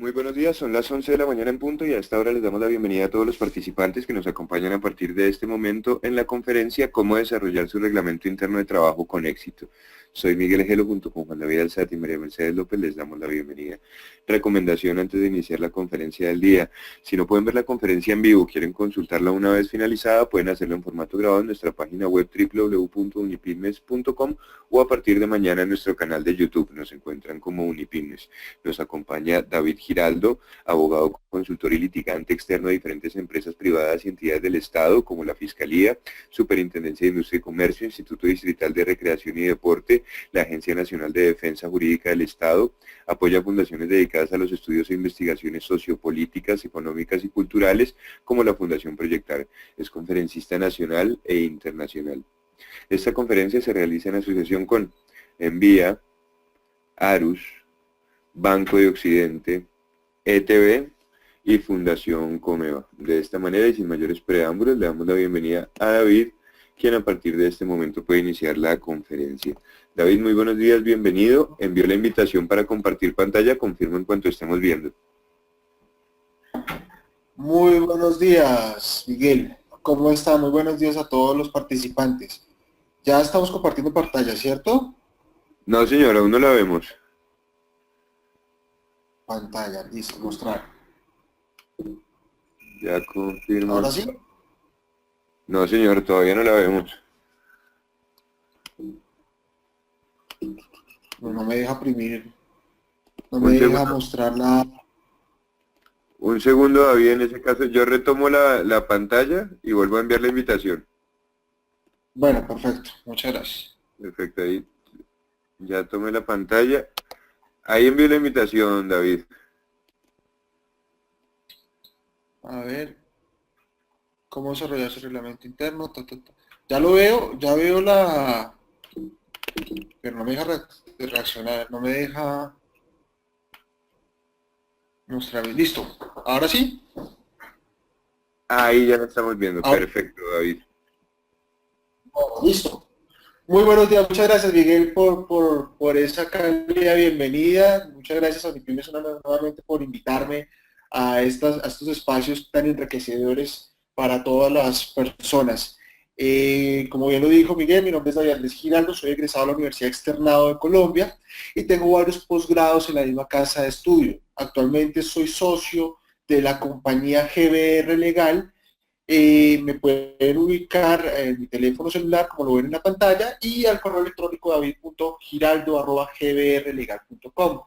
Muy buenos días, son las 11 de la mañana en punto y a esta hora les damos la bienvenida a todos los participantes que nos acompañan a partir de este momento en la conferencia Cómo desarrollar su reglamento interno de trabajo con éxito. Soy Miguel Gelo junto con Juan David Alzate y María Mercedes López, les damos la bienvenida. Recomendación antes de iniciar la conferencia del día: si no pueden ver la conferencia en vivo, quieren consultarla una vez finalizada, pueden hacerlo en formato grabado en nuestra página web www.unipymes.com o a partir de mañana en nuestro canal de YouTube, nos encuentran como Unipymes. Nos acompaña David Giraldo, abogado, consultor y litigante externo de diferentes empresas privadas y entidades del Estado, como la Fiscalía, Superintendencia de Industria y Comercio, Instituto Distrital de Recreación y Deporte, la Agencia Nacional de Defensa Jurídica del Estado. Apoya fundaciones dedicadas a los estudios e investigaciones sociopolíticas, económicas y culturales, como la Fundación Proyectar. Es conferencista nacional e internacional. Esta conferencia se realiza en asociación con Envía, Arus, Banco de Occidente, ETB y Fundación Comeva. De esta manera y sin mayores preámbulos, le damos la bienvenida a David, quien a partir de este momento puede iniciar la conferencia. David, muy buenos días, bienvenido. Envío la invitación para compartir pantalla, confirmo en cuanto estemos viendo. Muy buenos días, Miguel. ¿Cómo está? Muy buenos días a todos los participantes. Ya estamos compartiendo pantalla, ¿cierto? No, señor, aún no la vemos. Pantalla, listo, mostrar. Ya confirmo. ¿Ahora sí? No, señor, todavía no la vemos. No me deja imprimir, no Un me deja segundo, mostrar la... un segundo, David, en ese caso yo retomo la pantalla y vuelvo a enviar la invitación. Bueno, perfecto, muchas gracias. Perfecto, ahí ya tomé la pantalla. Ahí envié la invitación, David. A ver, ¿cómo desarrollar su reglamento interno? Ya lo veo, ya veo la... Pero no me deja reaccionar, no me deja mostrar. Listo, ¿ahora sí? Ahí ya la estamos viendo. Ahora, Perfecto, David. listo. Muy buenos días, muchas gracias Miguel por esa cálida bienvenida, muchas gracias a Unipymes nuevamente por invitarme a estos espacios tan enriquecedores para todas las personas. Como bien lo dijo Miguel, mi nombre es David Andrés Giraldo, soy egresado de la Universidad Externado de Colombia y tengo varios posgrados en la misma casa de estudio. Actualmente soy socio de la compañía GBR Legal. Me pueden ubicar en mi teléfono celular, como lo ven en la pantalla, y al correo electrónico david.giraldo@gbrlegal.com.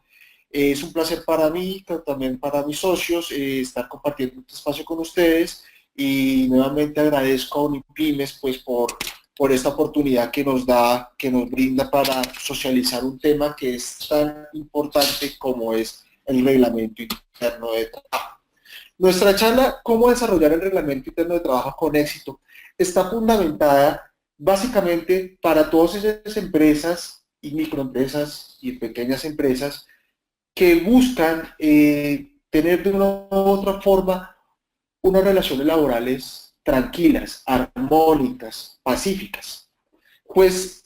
Es un placer para mí, también para mis socios, estar compartiendo este espacio con ustedes y nuevamente agradezco a Unipymes pues, por esta oportunidad que nos da, que nos brinda para socializar un tema que es tan importante como es el reglamento interno de trabajo. Nuestra charla, cómo desarrollar el reglamento interno de trabajo con éxito, está fundamentada básicamente para todas esas empresas y microempresas y pequeñas empresas que buscan tener de una u otra forma unas relaciones laborales tranquilas, armónicas, pacíficas. Pues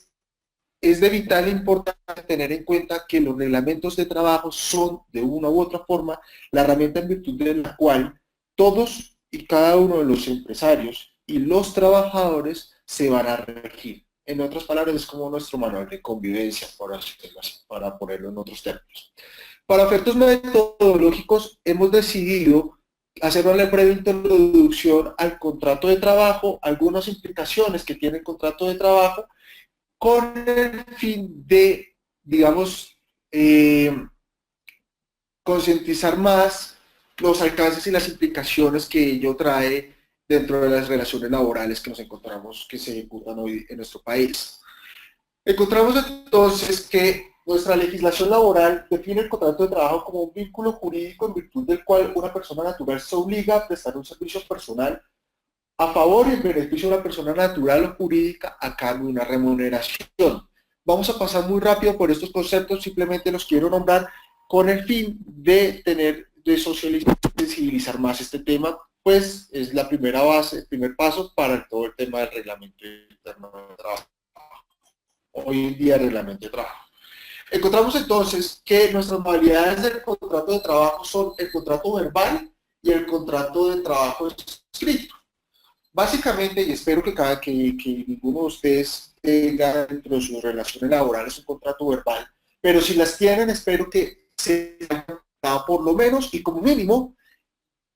es de vital importancia tener en cuenta que los reglamentos de trabajo son, de una u otra forma, la herramienta en virtud de la cual todos y cada uno de los empresarios y los trabajadores se van a regir. En otras palabras, es como nuestro manual de convivencia, para ponerlo en otros términos. Para efectos metodológicos, hemos decidido hacer una breve introducción al contrato de trabajo, algunas implicaciones que tiene el contrato de trabajo, con el fin de, digamos, concientizar más los alcances y las implicaciones que ello trae dentro de las relaciones laborales que nos encontramos, que se ejecutan hoy en nuestro país. Encontramos entonces que nuestra legislación laboral define el contrato de trabajo como un vínculo jurídico en virtud del cual una persona natural se obliga a prestar un servicio personal a favor y en beneficio de una persona natural o jurídica a cambio de una remuneración. Vamos a pasar muy rápido por estos conceptos, simplemente los quiero nombrar con el fin de de socializar, de sensibilizar más este tema, pues es la primera base, el primer paso para todo el tema del reglamento interno de trabajo. Hoy en día el reglamento de trabajo. Encontramos entonces que nuestras modalidades del contrato de trabajo son el contrato verbal y el contrato de trabajo escrito. Básicamente, y espero que ninguno de ustedes tenga dentro de sus relaciones laborales un contrato verbal, pero si las tienen, espero que se haya por lo menos y como mínimo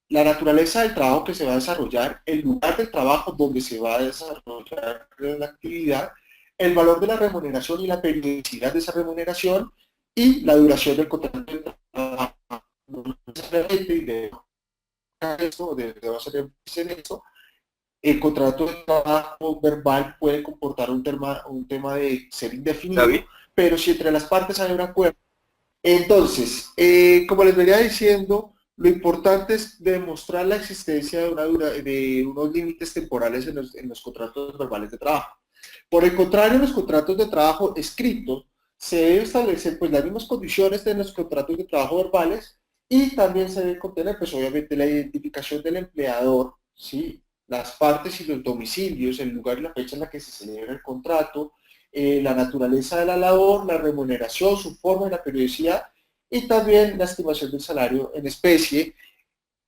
la naturaleza del trabajo que se va a desarrollar, el lugar del trabajo donde se va a desarrollar la actividad, el valor de la remuneración y la periodicidad de esa remuneración y la duración del contrato de trabajo. No necesariamente, debe hacer eso. El contrato de trabajo verbal puede comportar un tema de ser indefinido, David. pero si entre las partes hay un acuerdo. Entonces, como les venía diciendo, lo importante es demostrar la existencia de unos límites temporales en los contratos verbales de trabajo. Por el contrario, en los contratos de trabajo escritos se debe establecer pues las mismas condiciones de los contratos de trabajo verbales y también se debe contener pues obviamente la identificación del empleador, ¿sí? Las partes y los domicilios, el lugar y la fecha en la que se celebra el contrato, la naturaleza de la labor, la remuneración, su forma y la periodicidad, y también la estimación del salario en especie.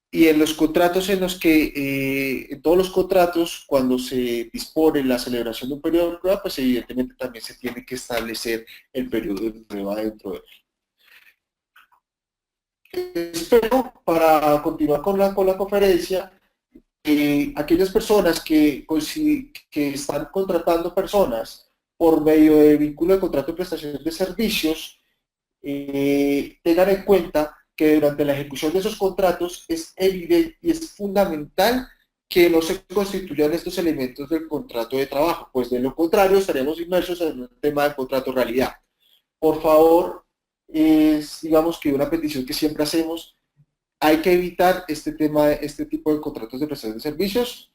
Y en los contratos en los que, en todos los contratos, cuando se dispone la celebración de un periodo de prueba, pues evidentemente también se tiene que establecer el periodo de prueba dentro de él. Espero, para continuar con la conferencia, aquellas personas que están contratando personas por medio de vínculo de contrato de prestación de servicios, tengan en cuenta que durante la ejecución de esos contratos es evidente y es fundamental que no se constituyan estos elementos del contrato de trabajo, pues de lo contrario estaríamos inmersos en un tema de contrato realidad. Por favor, es digamos que una petición que siempre hacemos, hay que evitar este tipo de contratos de prestación de servicios,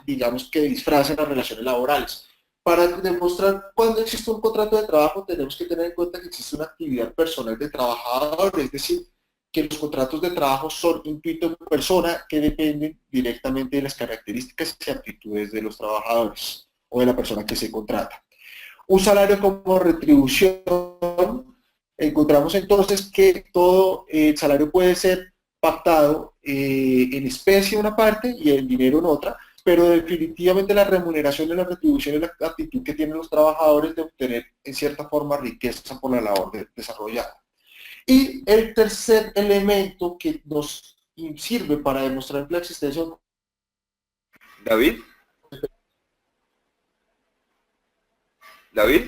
digamos que disfracen las relaciones laborales. Para demostrar cuándo existe un contrato de trabajo, tenemos que tener en cuenta que existe una actividad personal de trabajador, es decir, que los contratos de trabajo son intuitos de persona que dependen directamente de las características y aptitudes de los trabajadores o de la persona que se contrata. Un salario como retribución, encontramos entonces que todo el salario puede ser pactado en especie en una parte y en dinero en otra, pero definitivamente la remuneración y la retribución es la actitud que tienen los trabajadores de obtener en cierta forma riqueza por la labor desarrollada. Y el tercer elemento que nos sirve para demostrar la existencia... David. David.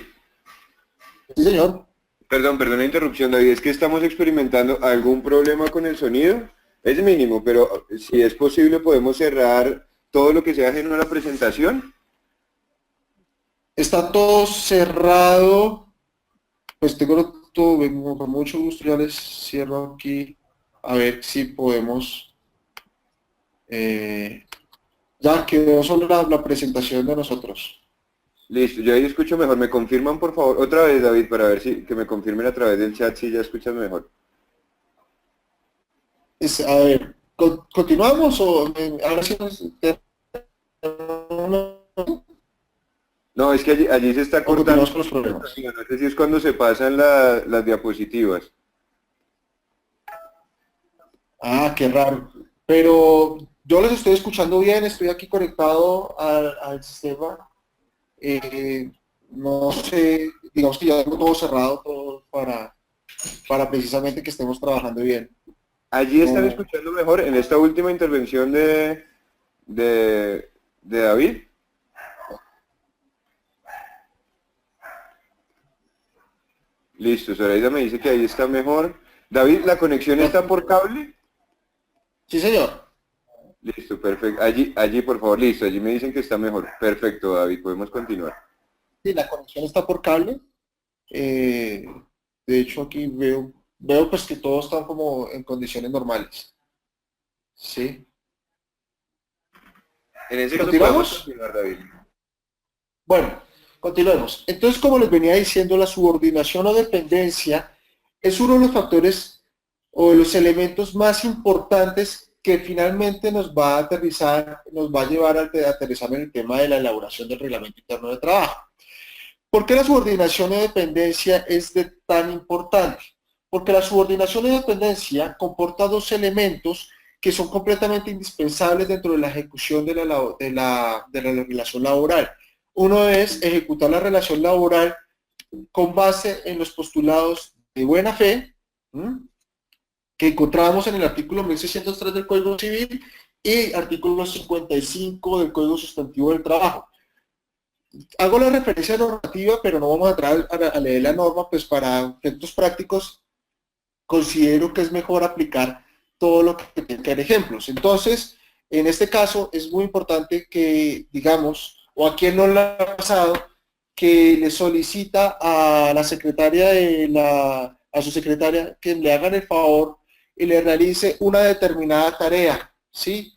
Sí, señor. Perdón la interrupción, David, es que estamos experimentando algún problema con el sonido. Es mínimo, pero si es posible podemos cerrar todo lo que sea ajeno a la presentación. Está todo cerrado. Pues tengo todo, con mucho gusto ya les cierro aquí. A ver si podemos... ya quedó solo la presentación de nosotros. Listo, yo ahí escucho mejor. ¿Me confirman, por favor? Otra vez, David, para ver si que me confirmen a través del chat si ya escuchan mejor. A ver, ¿continuamos o ahora sí No, es que allí se está cortando. con los problemas? No sé si es cuando se pasan las diapositivas. Ah, qué raro. Pero yo les estoy escuchando bien, estoy aquí conectado al sistema. No sé, digamos que ya tengo todo cerrado todo para precisamente que estemos trabajando bien. Allí están escuchando mejor en esta última intervención de David. Listo, Zoraida me dice que ahí está mejor. David, ¿la conexión está por cable? Sí, señor. Listo, perfecto. Allí, por favor, listo. Allí me dicen que está mejor. Perfecto, David, podemos continuar. Sí, la conexión está por cable. De hecho, aquí veo pues que todos están como en condiciones normales. Sí. En ese caso ¿Continuamos? podemos continuar, David. Bueno, continuemos. Entonces, como les venía diciendo, la subordinación o dependencia es uno de los factores o de los elementos más importantes que finalmente nos va a llevar a aterrizar en el tema de la elaboración del reglamento interno de trabajo. ¿Por qué la subordinación y dependencia es tan importante? Porque la subordinación y dependencia comporta dos elementos que son completamente indispensables dentro de la ejecución de la relación laboral. Uno es ejecutar la relación laboral con base en los postulados de buena fe, ¿m? Que encontrábamos en el artículo 1603 del Código Civil y artículo 55 del Código Sustantivo del Trabajo. Hago la referencia normativa, pero no vamos a entrar a leer la norma, pues para efectos prácticos considero que es mejor aplicar todo lo que tiene que dar ejemplos. Entonces, en este caso es muy importante que, digamos, o a quien no le ha pasado, que le solicita a la secretaria a su secretaria que le hagan el favor y le realice una determinada tarea, ¿sí?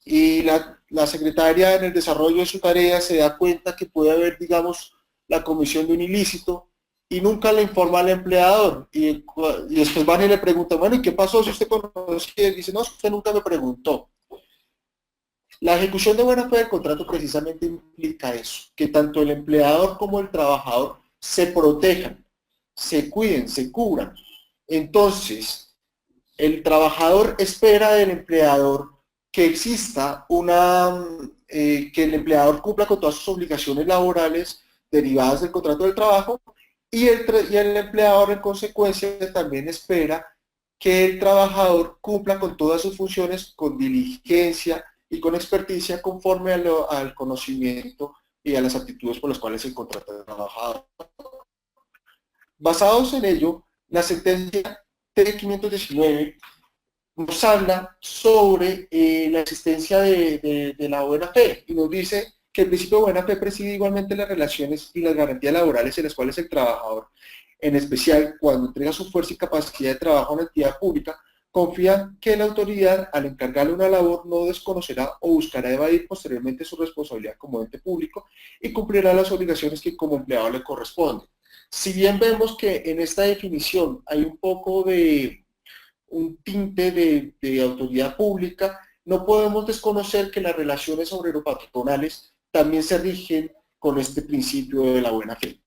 Y la secretaria en el desarrollo de su tarea se da cuenta que puede haber, digamos, la comisión de un ilícito y nunca le informa al empleador. Y después van y le preguntan, bueno, ¿y qué pasó si usted conocía? Y dice, no, usted nunca me preguntó. La ejecución de buena fe del contrato precisamente implica eso, que tanto el empleador como el trabajador se protejan, se cuiden, se cubran. Entonces, el trabajador espera del empleador que exista que el empleador cumpla con todas sus obligaciones laborales derivadas del contrato del trabajo y el empleador en consecuencia también espera que el trabajador cumpla con todas sus funciones con diligencia y con experticia conforme al conocimiento y a las aptitudes por las cuales se contrata el trabajador. Basados en ello, la sentencia T519 nos habla sobre la existencia de la buena fe y nos dice que el principio de buena fe preside igualmente las relaciones y las garantías laborales en las cuales el trabajador, en especial cuando entrega su fuerza y capacidad de trabajo a una entidad pública, confía que la autoridad, al encargarle una labor, no desconocerá o buscará evadir posteriormente su responsabilidad como ente público y cumplirá las obligaciones que como empleado le corresponden. Si bien vemos que en esta definición hay un poco de un tinte de autoridad pública, no podemos desconocer que las relaciones obrero-patronales también se rigen con este principio de la buena fe.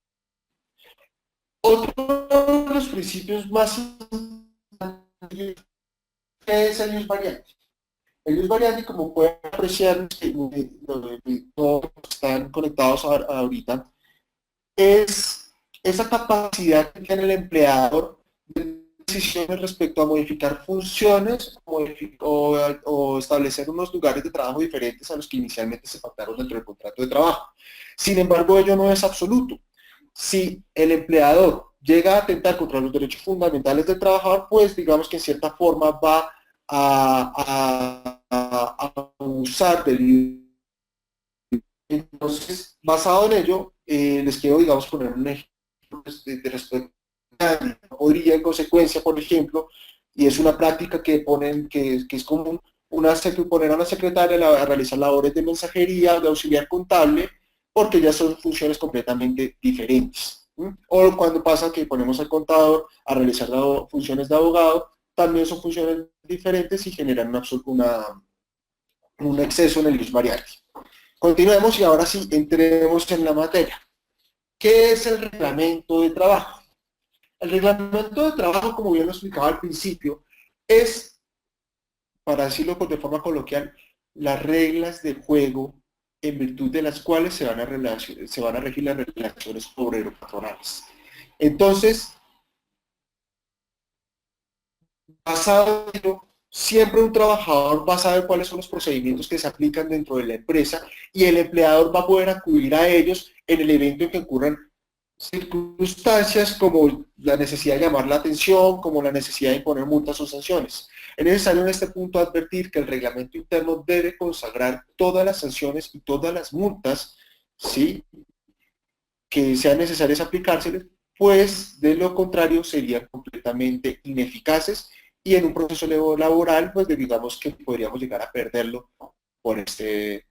Otro de los principios más importantes es el ius variandi. El ius variandi, como pueden apreciar, todos están conectados ahorita, es esa capacidad que tiene el empleador de decisiones respecto a modificar funciones o establecer unos lugares de trabajo diferentes a los que inicialmente se pactaron dentro del contrato de trabajo. Sin embargo, ello no es absoluto. Si el empleador llega a atentar contra los derechos fundamentales del trabajador, pues digamos que en cierta forma va a abusar del... Entonces, basado en ello, les quiero, digamos, poner un ejemplo de respecto a podría en consecuencia, por ejemplo, y es una práctica que ponen, que es común, poner a una secretaria a realizar labores de mensajería, de auxiliar contable, porque ya son funciones completamente diferentes. O cuando pasa que ponemos al contador a realizar funciones de abogado, también son funciones diferentes y generan un exceso en el ius variandi. Continuemos y ahora sí entremos en la materia. ¿Qué es el reglamento de trabajo? El reglamento de trabajo, como bien lo explicaba al principio, es, para decirlo de forma coloquial, las reglas de juego en virtud de las cuales se van a regir las relaciones obrero-patronales. Entonces, basado en ello, siempre un trabajador va a saber cuáles son los procedimientos que se aplican dentro de la empresa y el empleador va a poder acudir a ellos en el evento en que ocurran circunstancias como la necesidad de llamar la atención, como la necesidad de imponer multas o sanciones. Es necesario en este punto advertir que el reglamento interno debe consagrar todas las sanciones y todas las multas, ¿sí?, que sean necesarias aplicárseles, pues de lo contrario serían completamente ineficaces y en un proceso laboral, pues digamos que podríamos llegar a perderlo por este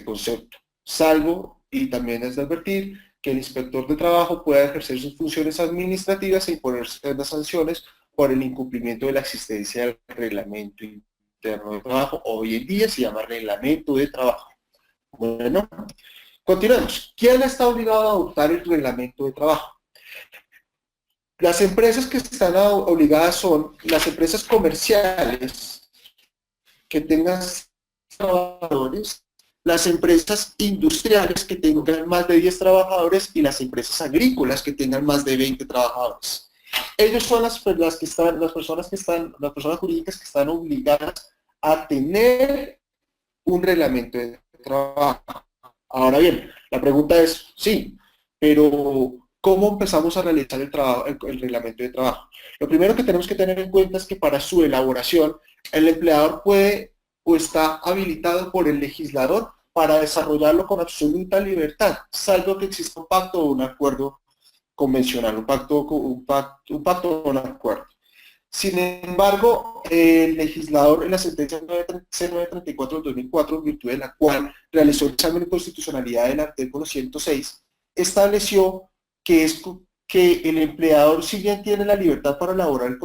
concepto. Salvo, y también es de advertir, que el inspector de trabajo pueda ejercer sus funciones administrativas e imponer las sanciones por el incumplimiento de la existencia del reglamento interno de trabajo. Hoy en día se llama reglamento de trabajo. Bueno, Continuemos. ¿Quién está obligado a adoptar el reglamento de trabajo? Las empresas que están obligadas son las empresas comerciales que tengan trabajadores, las empresas industriales que tengan más de 10 trabajadores y las empresas agrícolas que tengan más de 20 trabajadores. Ellos son las personas jurídicas que están obligadas a tener un reglamento de trabajo. Ahora bien, la pregunta es, sí, pero ¿cómo empezamos a realizar el reglamento de trabajo? Lo primero que tenemos que tener en cuenta es que para su elaboración, el empleador puede o está habilitado por el legislador para desarrollarlo con absoluta libertad, salvo que exista un pacto o un acuerdo convencional, un pacto o un acuerdo. Sin embargo, el legislador en la sentencia C934 del 2004, en virtud de la cual realizó el examen de constitucionalidad del artículo 106, estableció que el empleador, si bien tiene la libertad para elaborar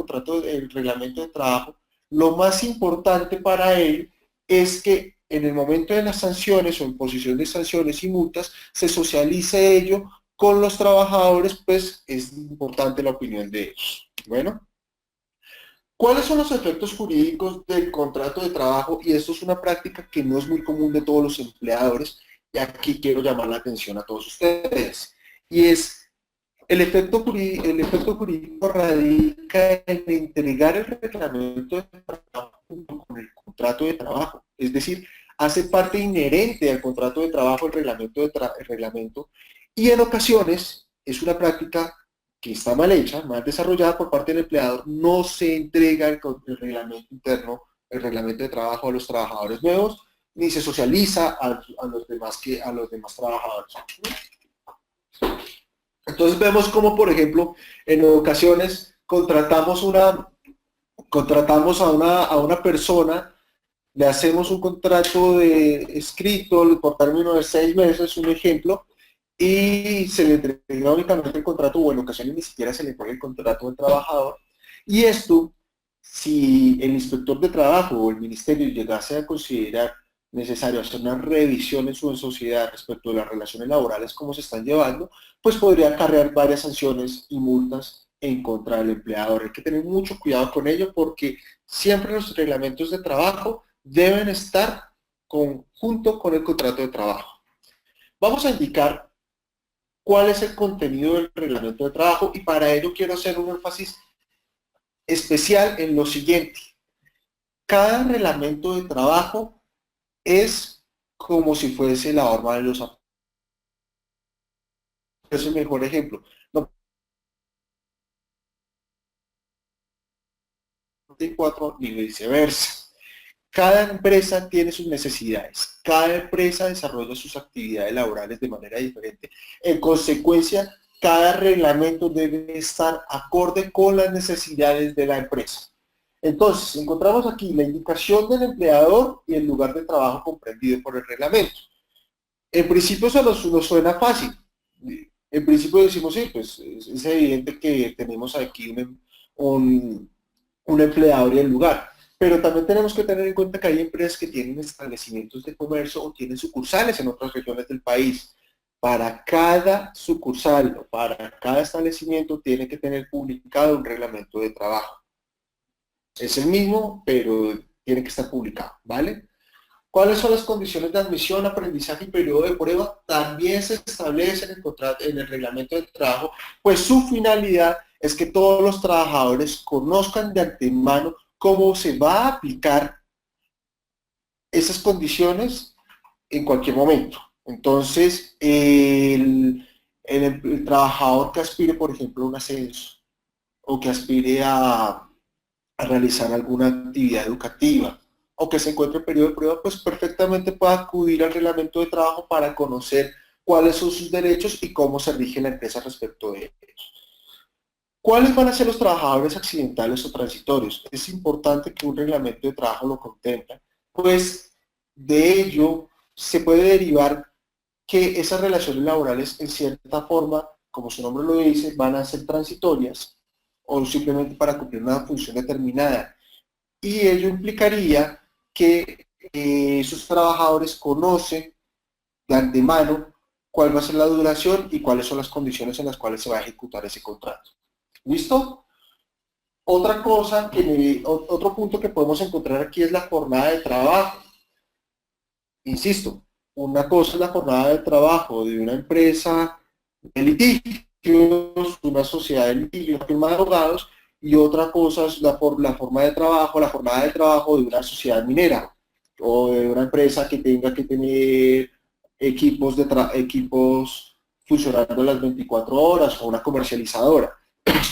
el reglamento de trabajo, lo más importante para él es que en el momento de las sanciones o imposición de sanciones y multas, se socialice ello con los trabajadores, pues es importante la opinión de ellos. Bueno. ¿Cuáles son los efectos jurídicos del contrato de trabajo? Y esto es una práctica que no es muy común de todos los empleadores, y aquí quiero llamar la atención a todos ustedes. Y es, el efecto jurídico radica en entregar el reglamento de trabajo junto con el contrato de trabajo. Es decir, hace parte inherente al contrato de trabajo el reglamento, y en ocasiones es una práctica que está mal hecha, mal desarrollada por parte del empleador, no se entrega el reglamento interno, el reglamento de trabajo a los trabajadores nuevos, ni se socializa a los demás trabajadores. Entonces vemos como, por ejemplo, en ocasiones contratamos a una persona, le hacemos un contrato escrito por término de 6 meses, un ejemplo, y se le entrega únicamente el contrato, o en ocasiones ni siquiera se le pone el contrato al trabajador. Y esto, si el inspector de trabajo o el ministerio llegase a considerar necesario hacer una revisión en su sociedad respecto de las relaciones laborales, cómo se están llevando, pues podría acarrear varias sanciones y multas en contra del empleador. Hay que tener mucho cuidado con ello porque siempre los reglamentos de trabajo deben estar junto con el contrato de trabajo. Vamos a indicar cuál es el contenido del reglamento de trabajo y para ello quiero hacer un énfasis especial en lo siguiente. Cada reglamento de trabajo es como si fuese la horma de los zapatos. Es el mejor ejemplo. No, ni viceversa. Cada empresa tiene sus necesidades, cada empresa desarrolla sus actividades laborales de manera diferente. En consecuencia, cada reglamento debe estar acorde con las necesidades de la empresa. Entonces, encontramos aquí la indicación del empleador y el lugar de trabajo comprendido por el reglamento. En principio eso nos suena fácil. En principio decimos, sí, pues es evidente que tenemos aquí un empleador y el lugar. Pero también tenemos que tener en cuenta que hay empresas que tienen establecimientos de comercio o tienen sucursales en otras regiones del país. Para cada sucursal o para cada establecimiento tiene que tener publicado un reglamento de trabajo. Es el mismo, pero tiene que estar publicado, ¿vale? ¿Cuáles son las condiciones de admisión, aprendizaje y periodo de prueba? También se establece en el reglamento de trabajo, pues su finalidad es que todos los trabajadores conozcan de antemano cómo se va a aplicar esas condiciones en cualquier momento. Entonces, el trabajador que aspire, por ejemplo, a un ascenso o que aspire a realizar alguna actividad educativa o que se encuentre en periodo de prueba, pues perfectamente puede acudir al reglamento de trabajo para conocer cuáles son sus derechos y cómo se rige la empresa respecto de ellos. ¿Cuáles van a ser los trabajadores accidentales o transitorios? Es importante que un reglamento de trabajo lo contemple, pues de ello se puede derivar que esas relaciones laborales en cierta forma, como su nombre lo dice, van a ser transitorias o simplemente para cumplir una función determinada. Y ello implicaría que esos trabajadores conocen de antemano cuál va a ser la duración y cuáles son las condiciones en las cuales se va a ejecutar ese contrato. ¿Listo? Otra cosa, otro punto que podemos encontrar aquí es la jornada de trabajo. Insisto, una cosa es la jornada de trabajo de una empresa de litigios, una sociedad de litigios, una firma de abogados, y otra cosa es la forma de trabajo, la jornada de trabajo de una sociedad minera o de una empresa que tenga que tener equipos funcionando las 24 horas o una comercializadora.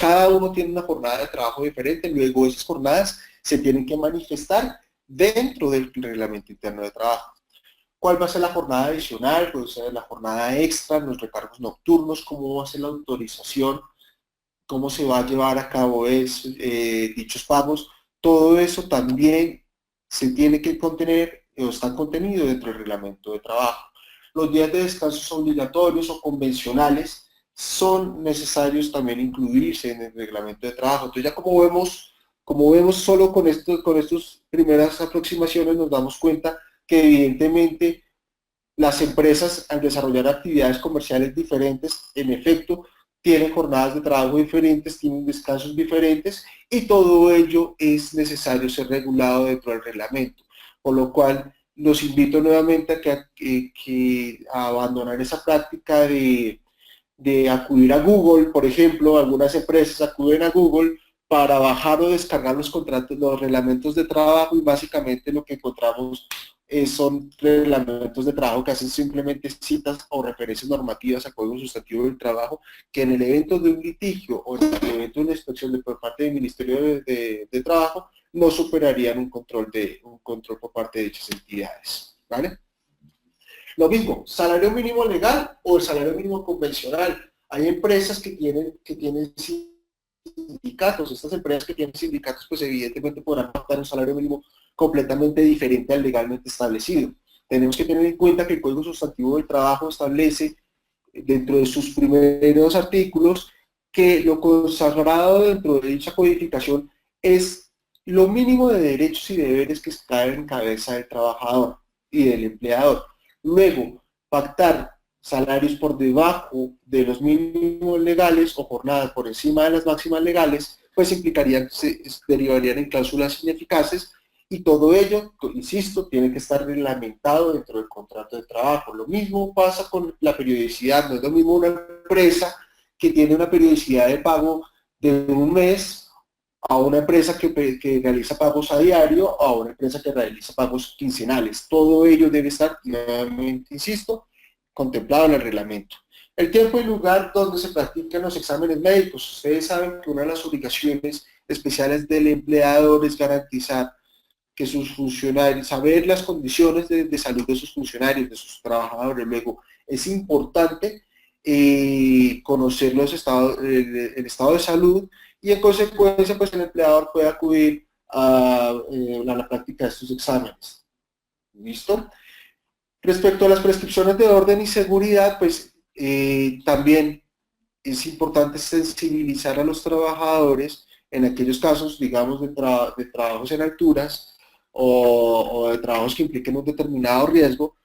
Cada uno tiene una jornada de trabajo diferente, luego esas jornadas se tienen que manifestar dentro del reglamento interno de trabajo. ¿Cuál va a ser la jornada adicional? Puede ser la jornada extra, los recargos nocturnos, cómo va a ser la autorización, cómo se va a llevar a cabo dichos pagos. Todo eso también se tiene que contener o está contenido dentro del reglamento de trabajo. Los días de descanso obligatorios o convencionales son necesarios también incluirse en el reglamento de trabajo. Entonces ya como vemos solo con estas primeras aproximaciones nos damos cuenta que evidentemente las empresas al desarrollar actividades comerciales diferentes, en efecto, tienen jornadas de trabajo diferentes, tienen descansos diferentes y todo ello es necesario ser regulado dentro del reglamento. Por lo cual los invito nuevamente a abandonar esa práctica de acudir a Google, por ejemplo, algunas empresas acuden a Google para bajar o descargar los contratos, los reglamentos de trabajo y básicamente lo que encontramos son reglamentos de trabajo que hacen simplemente citas o referencias normativas a código sustantivo del trabajo que en el evento de un litigio o en el evento de una inspección por parte del Ministerio de Trabajo no superarían un control por parte de dichas entidades, ¿vale? Lo mismo, salario mínimo legal o el salario mínimo convencional. Hay empresas que tienen sindicatos. Estas empresas que tienen sindicatos, pues evidentemente podrán adoptar un salario mínimo completamente diferente al legalmente establecido. Tenemos que tener en cuenta que el Código Sustantivo del Trabajo establece dentro de sus primeros artículos que lo consagrado dentro de dicha codificación es lo mínimo de derechos y deberes que caen en cabeza del trabajador y del empleador. Luego, pactar salarios por debajo de los mínimos legales o jornadas por encima de las máximas legales, pues derivarían en cláusulas ineficaces y todo ello, insisto, tiene que estar reglamentado dentro del contrato de trabajo. Lo mismo pasa con la periodicidad, no es lo mismo una empresa que tiene una periodicidad de pago de un mes a una empresa que realiza pagos a diario o a una empresa que realiza pagos quincenales. Todo ello debe estar, nuevamente insisto, contemplado en el reglamento. El tiempo y lugar donde se practican los exámenes médicos. Ustedes saben que una de las obligaciones especiales del empleador es garantizar que sus funcionarios, saber las condiciones de salud de sus funcionarios, de sus trabajadores. Luego, es importante conocer el estado de salud y en consecuencia pues el empleador puede acudir a la práctica de estos exámenes. ¿Listo? Respecto a las prescripciones de orden y seguridad, pues también es importante sensibilizar a los trabajadores en aquellos casos, digamos, de trabajos en alturas o de trabajos que impliquen un determinado riesgo,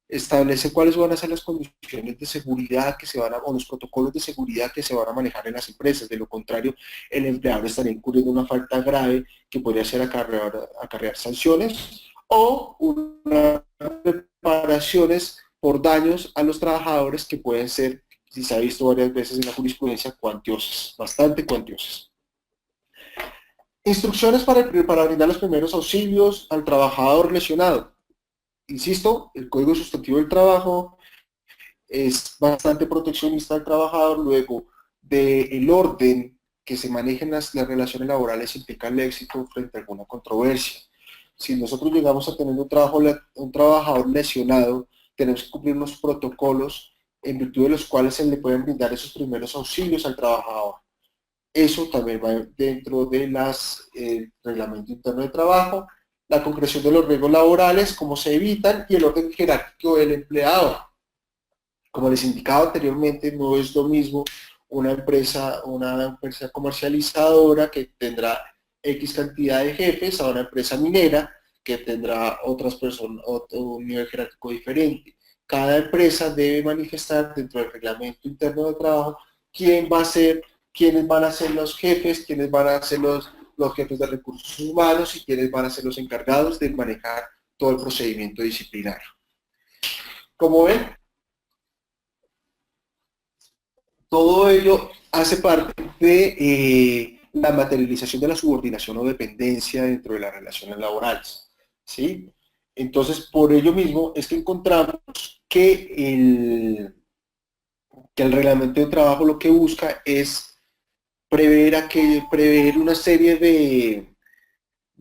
establece cuáles van a ser las condiciones de seguridad o los protocolos de seguridad que se van a manejar en las empresas. De lo contrario, el empleador estaría incurriendo una falta grave que podría ser acarrear sanciones o unas reparaciones por daños a los trabajadores que pueden ser, si se ha visto varias veces en la jurisprudencia, cuantiosas, bastante cuantiosas. Instrucciones para brindar los primeros auxilios al trabajador lesionado. Insisto, el Código Sustantivo del Trabajo es bastante proteccionista al trabajador, luego del orden que se manejen las relaciones laborales implica el éxito frente a alguna controversia. Si nosotros llegamos a tener un trabajador lesionado, tenemos que cumplir unos protocolos en virtud de los cuales se le pueden brindar esos primeros auxilios al trabajador. Eso también va dentro de reglamento interno de trabajo, la concreción de los riesgos laborales, cómo se evitan, y el orden jerárquico del empleador. Como les indicaba anteriormente, no es lo mismo una empresa comercializadora que tendrá X cantidad de jefes a una empresa minera que tendrá otras personas, un nivel jerárquico diferente. cada empresa debe manifestar dentro del reglamento interno de trabajo quién va a ser, quiénes van a ser los jefes, quiénes van a ser los jefes de recursos humanos y quiénes van a ser los encargados de manejar todo el procedimiento disciplinario. Como ven, todo ello hace parte de la materialización de la subordinación o dependencia dentro de las relaciones laborales, ¿sí? Entonces, por ello mismo es que encontramos que el reglamento de trabajo lo que busca es prever una serie de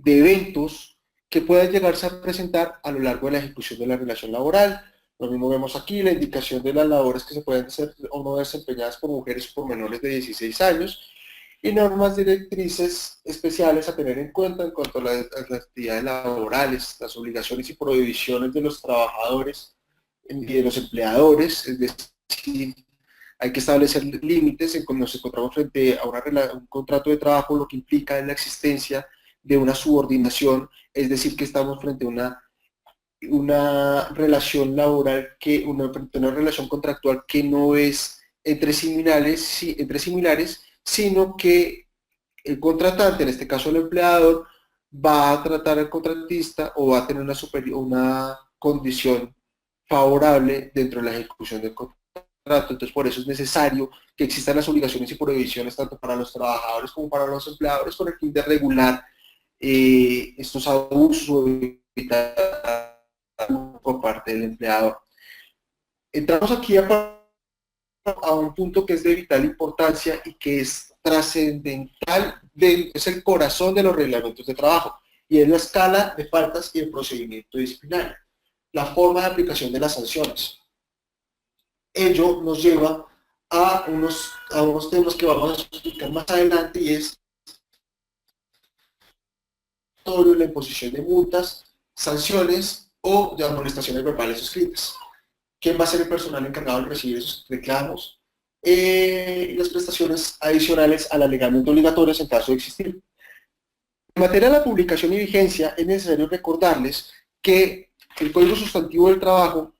eventos que puedan llegarse a presentar a lo largo de la ejecución de la relación laboral. Lo mismo vemos aquí, la indicación de las labores que se pueden hacer o no desempeñadas por mujeres o por menores de 16 años y normas directrices especiales a tener en cuanto a las actividades laborales, las obligaciones y prohibiciones de los trabajadores y de los empleadores, es decir, hay que establecer límites cuando nos encontramos frente a un contrato de trabajo, lo que implica es la existencia de una subordinación, es decir, que estamos frente a una relación laboral, una relación contractual que no es entre similares, sino que el contratante, en este caso el empleador, va a tratar al contratista o va a tener una condición favorable dentro de la ejecución del contrato. Entonces, por eso es necesario que existan las obligaciones y prohibiciones tanto para los trabajadores como para los empleadores con el fin de regular estos abusos o evitar por parte del empleador. Entramos aquí a un punto que es de vital importancia y que es trascendental, es el corazón de los reglamentos de trabajo, y es la escala de faltas y el procedimiento disciplinario, la forma de aplicación de las sanciones. Ello nos lleva a unos temas que vamos a explicar más adelante, y es la imposición de multas, sanciones o de amonestaciones verbales escritas. ¿Quién va a ser el personal encargado de recibir esos reclamos? Las prestaciones adicionales a las legalmente obligatorias en caso de existir. En materia de la publicación y vigencia, es necesario recordarles que el Código Sustantivo del Trabajo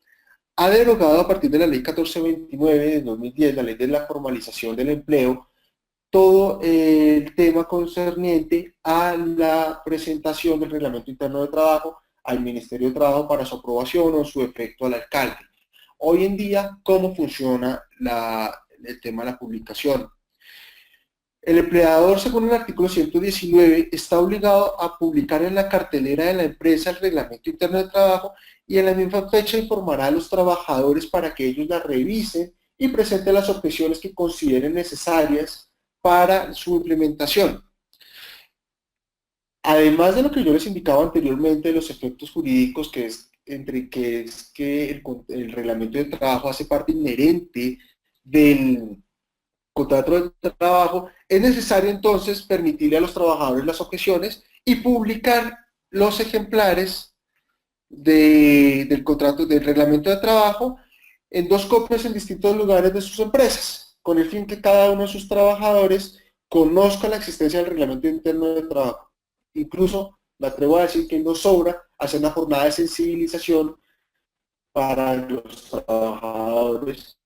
ha derogado a partir de la Ley 1429 de 2010, la Ley de la Formalización del Empleo, todo el tema concerniente a la presentación del Reglamento Interno de Trabajo al Ministerio de Trabajo para su aprobación o su efecto al alcalde. Hoy en día, ¿cómo funciona el tema de la publicación? El empleador, según el artículo 119, está obligado a publicar en la cartelera de la empresa el Reglamento Interno de Trabajo y en la misma fecha informará a los trabajadores para que ellos la revisen y presenten las objeciones que consideren necesarias para su implementación. Además de lo que yo les indicaba anteriormente, de los efectos jurídicos, que es que el reglamento de trabajo hace parte inherente del contrato de trabajo, es necesario entonces permitirle a los trabajadores las objeciones y publicar los ejemplares del contrato, del reglamento de trabajo, en 2 copias en distintos lugares de sus empresas, con el fin que cada uno de sus trabajadores conozca la existencia del reglamento interno de trabajo. Incluso me atrevo a decir que no sobra hacer una jornada de sensibilización para los trabajadores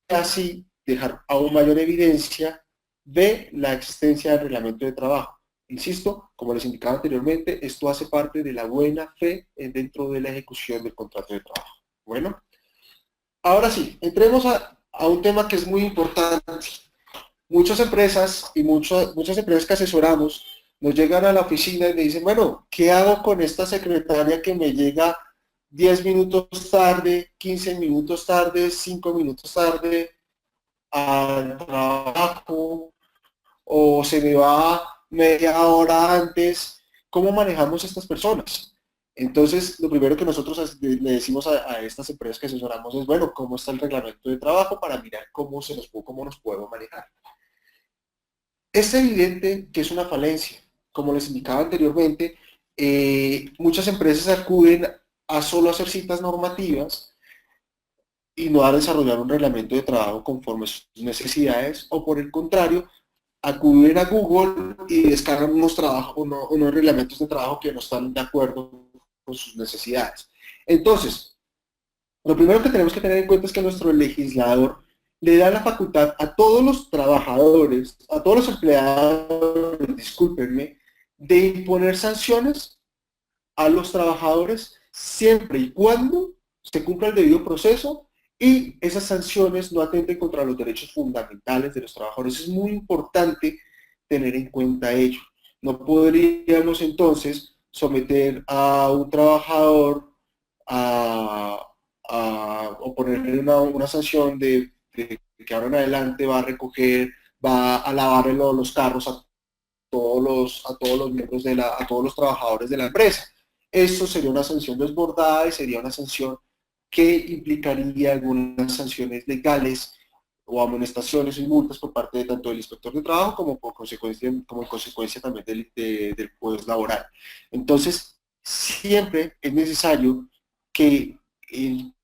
y así dejar aún mayor evidencia de la existencia del reglamento de trabajo. Insisto, como les indicaba anteriormente, esto hace parte de la buena fe dentro de la ejecución del contrato de trabajo. Bueno, ahora sí, entremos a un tema que es muy importante. Muchas empresas y muchas empresas que asesoramos nos llegan a la oficina y me dicen, bueno, ¿qué hago con esta secretaria que me llega 10 minutos tarde, 15 minutos tarde, 5 minutos tarde al trabajo, o se me va media hora antes? ¿Cómo manejamos a estas personas? Entonces, lo primero que nosotros le decimos a estas empresas que asesoramos es, bueno, ¿cómo está el reglamento de trabajo para mirar cómo nos podemos manejar? Es evidente que es una falencia. Como les indicaba anteriormente, muchas empresas acuden a solo hacer citas normativas y no a desarrollar un reglamento de trabajo conforme a sus necesidades, o por el contrario, acuden a Google y descargan unos reglamentos de trabajo que no están de acuerdo con sus necesidades. Entonces, Lo primero que tenemos que tener en cuenta es que nuestro legislador le da la facultad a todos los trabajadores, a todos los empleadores, discúlpenme, de imponer sanciones a los trabajadores siempre y cuando se cumpla el debido proceso y esas sanciones no atenten contra los derechos fundamentales de los trabajadores. Es muy importante tener en cuenta ello. No podríamos entonces someter a un trabajador o ponerle una sanción de que ahora en adelante va a recoger, va a lavar los carros a todos los miembros a todos los trabajadores de la empresa. Eso sería una sanción desbordada y sería una sanción que implicaría algunas sanciones legales o amonestaciones y multas por parte de tanto del inspector de trabajo como en consecuencia también del juez laboral. Entonces, siempre es necesario que en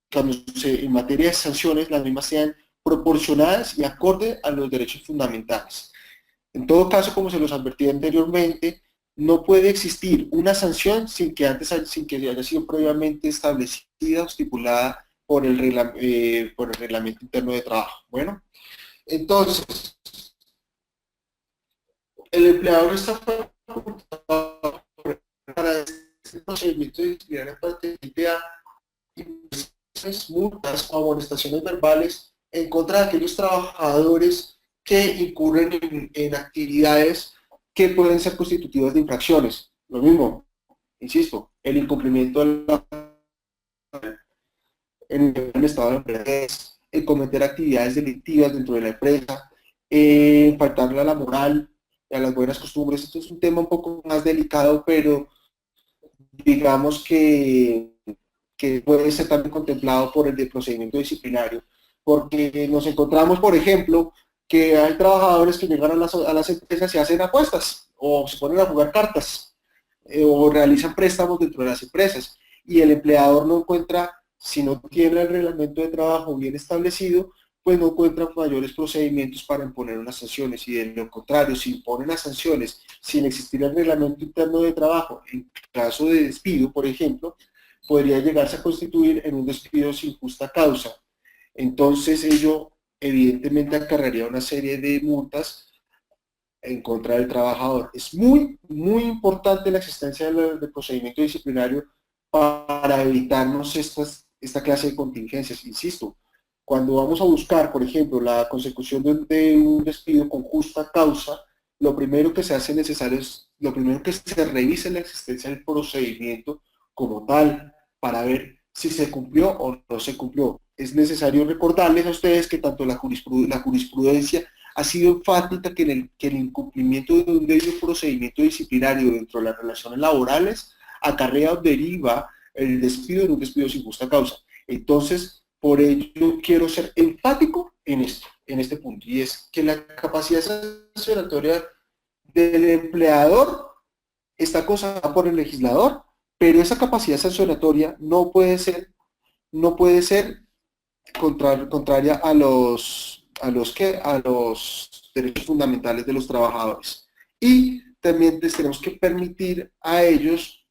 materia de sanciones las mismas sean proporcionadas y acorde a los derechos fundamentales. En todo caso, como se los advertí anteriormente, no puede existir una sanción sin que haya sido previamente establecida o estipulada por el reglamento interno de trabajo. Bueno, entonces, el empleador está facultado para este procedimiento disciplinario participe a multas o amonestaciones verbales en contra de aquellos trabajadores que incurren en actividades que pueden ser constitutivas de infracciones. Lo mismo, insisto, el incumplimiento de en el estado de la empresa, el cometer actividades delictivas dentro de la empresa, faltarle a la moral, a las buenas costumbres. Esto es un tema un poco más delicado, pero digamos que puede ser también contemplado por el de procedimiento disciplinario, porque nos encontramos, por ejemplo, que hay trabajadores que llegan a las empresas y hacen apuestas, o se ponen a jugar cartas, o realizan préstamos dentro de las empresas, y el empleador no encuentra, si no tiene el reglamento de trabajo bien establecido, pues no encuentra mayores procedimientos para imponer unas sanciones, y de lo contrario, si imponen las sanciones sin existir el reglamento interno de trabajo, en caso de despido, por ejemplo, podría llegarse a constituir en un despido sin justa causa. Entonces ello evidentemente acarrearía una serie de multas en contra del trabajador. Es muy, muy importante la existencia del procedimiento disciplinario para evitarnos esta clase de contingencias. Insisto, cuando vamos a buscar, por ejemplo, la consecución de un despido con justa causa, lo primero que se hace necesario es, lo primero que se revise la existencia del procedimiento como tal, para ver si se cumplió o no se cumplió. Es necesario recordarles a ustedes que tanto la jurisprudencia ha sido enfática que el incumplimiento de un debido procedimiento disciplinario dentro de las relaciones laborales acarrea o deriva el despido en un despido sin justa causa. Entonces, por ello quiero ser enfático en esto, en este punto, y es que la capacidad sancionatoria del empleador está consagrada por el legislador, pero esa capacidad sancionatoria no puede ser contraria a los derechos fundamentales de los trabajadores. Y también les tenemos que permitir a ellos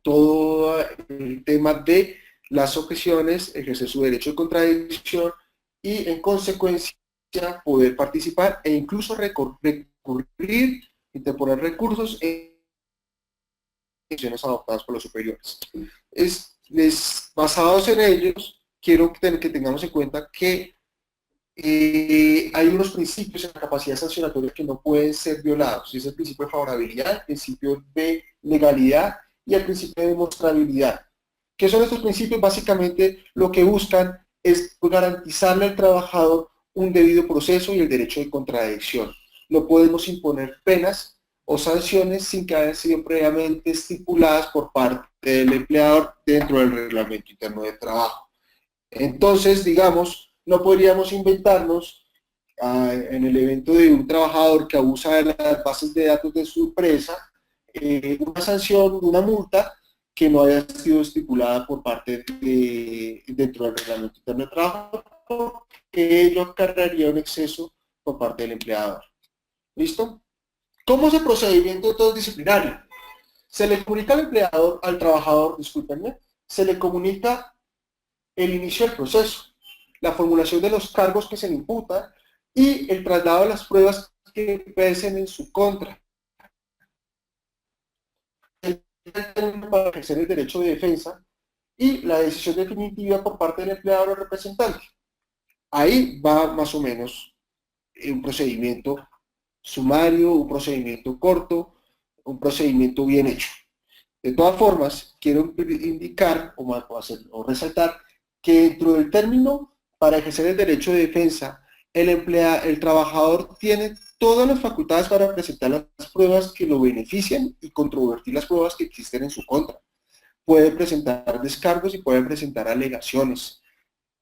todo el tema de las objeciones, ejercer su derecho de contradicción y en consecuencia poder participar e incluso recurrir, interponer recursos en decisiones adoptadas por los superiores. Basados en ellos, quiero que tengamos en cuenta que hay unos principios en la capacidad sancionatoria que no pueden ser violados, y es el principio de favorabilidad, el principio de legalidad y el principio de demostrabilidad. ¿Qué son estos principios? Básicamente lo que buscan es garantizarle al trabajador un debido proceso y el derecho de contradicción. No podemos imponer penas o sanciones sin que hayan sido previamente estipuladas por parte del empleador dentro del reglamento interno de trabajo. Entonces, digamos, no podríamos inventarnos en el evento de un trabajador que abusa de las bases de datos de su empresa, una sanción, una multa que no haya sido estipulada por parte dentro del reglamento interno de trabajo, que ello acarrearía un exceso por parte del empleador. ¿Listo? ¿Cómo es el procedimiento entonces disciplinario? Se le comunica al empleador, al trabajador, discúlpenme, se le comunica el inicio del proceso, la formulación de los cargos que se le imputan y el traslado de las pruebas que pesen en su contra. Para ejercer el derecho de defensa y la decisión definitiva por parte del empleador o representante. Ahí va más o menos un procedimiento sumario, un procedimiento corto, un procedimiento bien hecho. De todas formas, quiero indicar o resaltar que dentro del término para ejercer el derecho de defensa, el trabajador tiene todas las facultades para presentar las pruebas que lo benefician y controvertir las pruebas que existen en su contra. Puede presentar descargos y puede presentar alegaciones.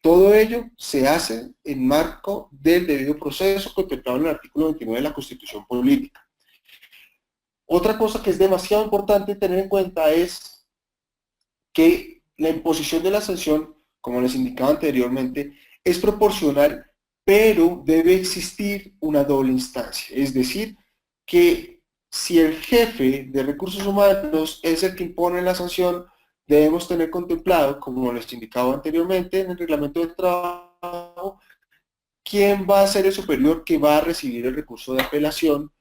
Todo ello se hace en marco del debido proceso contemplado en el artículo 29 de la Constitución Política. Otra cosa que es demasiado importante tener en cuenta es que la imposición de la sanción, como les indicaba anteriormente, es proporcional, pero debe existir una doble instancia. Es decir, que si el jefe de recursos humanos es el que impone la sanción, debemos tener contemplado, como les indicaba anteriormente, en el reglamento del trabajo, quién va a ser el superior que va a recibir el recurso de apelación